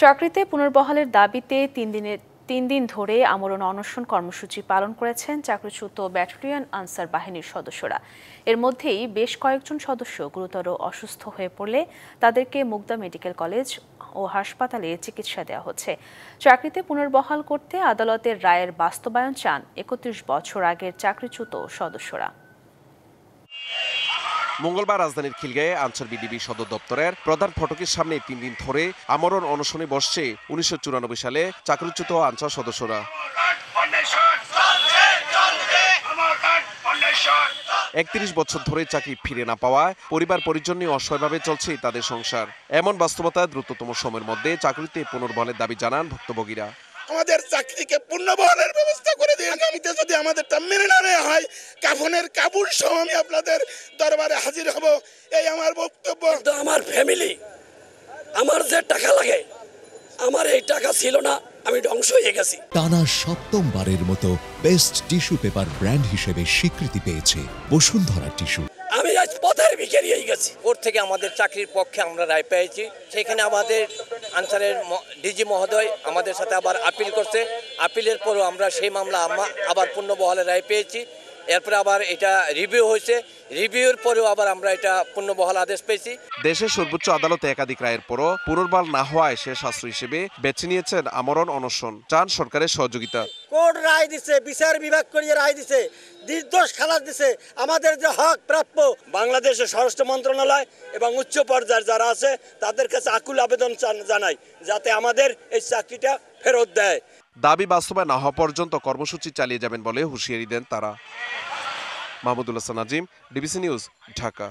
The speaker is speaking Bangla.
চাকরিতে পুনর্বহালের দাবিতে তিন দিন ধরে আমরণ অনশন কর্মসূচি পালন করেছেন চাকরিচ্যুত ব্যাটালিয়ন আনসার বাহিনীর সদস্যরা। এর মধ্যেই বেশ কয়েকজন সদস্য গুরুতর অসুস্থ হয়ে পড়লে তাদেরকে মুগদা মেডিকেল কলেজ ও হাসপাতালে চিকিৎসা দেওয়া হচ্ছে। চাকরিতে পুনর্বহাল করতে আদালতের রায়ের বাস্তবায়ন চান ৩১ বছর আগের চাকরিচ্যুত সদস্যরা। মঙ্গলবার রাজধানীর খিলগাঁয়ে আনসার বিডিবি সদর দপ্তরের প্রধান ফটকের সামনে ৩ দিন ধরে আমরণ অনশনে বসছে ১৯৯৪ সালে চাকরিচ্যুত আনসার সদস্যরা। ৩১ বছর ধরে চাকরি ফিরে না পাওয়ায় পরিবার পরিজন নিয়ে অসহায়ভাবে চলছে তাদের সংসার। এমন বাস্তবতায় দ্রুততম সময়ের মধ্যে চাকরিতে পুনর্বহালের দাবি জানান ভুক্তভোগীরা। আমাদের চাকরিকে পুনর্বহালের ব্যবস্থা করে দিন। আগামীতে যদি আমাদেরটা মেনে না নেওয়া হয়, কাফনের কাপড় সহ আমি আপনাদের দরবারে হাজির হব, এই আমার বক্তব্য। আমার ফ্যামিলি, আমার যে টাকা লাগে, আমার এই টাকা ছিল না, আমি ধ্বংস হয়ে গেছি। টানা সপ্তমবারের মতো বেস্ট টিস্যু পেপার ব্র্যান্ড হিসেবে স্বীকৃতি পেয়েছে বসুন্ধরা টিস্যু। আমি আজ পথের ভিখারি হয়ে গেছি। কোর্ট থেকে আমাদের চাকরির পক্ষে আমরা রায় পেয়েছি। সেখানে আমাদের আনসারের ডিজি মহোদয় আমাদের সাথে আবার আপিল করছে। আপিলের পরও আমরা সেই মামলা আবার পুনর্বহালের রায় পেয়েছি। এরপরে আবার এটা রিভিউ হয়েছে, রিভিউর পরেও আবার আমরা এটা পুনর্বহাল আদেশ পেয়েছি। দেশের সর্বোচ্চ আদালতে একাধিক রায়ের পরও পুনর্বহাল না হওয়ায় শেষ আশ্রয় হিসেবে বেছে নিয়েছেন আমরণ অনশন। চান সরকারের সহযোগিতা। কোর্ট রায় দিছে, বিচার বিভাগ করিয়ে রায় দিছে, নির্দোষ খালাস দিছে। আমাদের যে হক প্রাপ্য, বাংলাদেশের স্বরাষ্ট্র মন্ত্রণালয় এবং উচ্চ পর্যায়ের যারা আছে তাদের কাছে আকুল আবেদন জানাই যাতে আমাদের এই চাকরিটা ফেরত দেয়। দাবি বাস্তবায়ন না হওয়া পর্যন্ত কর্মসূচি চালিয়ে যাবেন বলে হুঁশিয়ারি দেন তারা। Mahmudul Hasan Nazim, DBC news, Dhaka.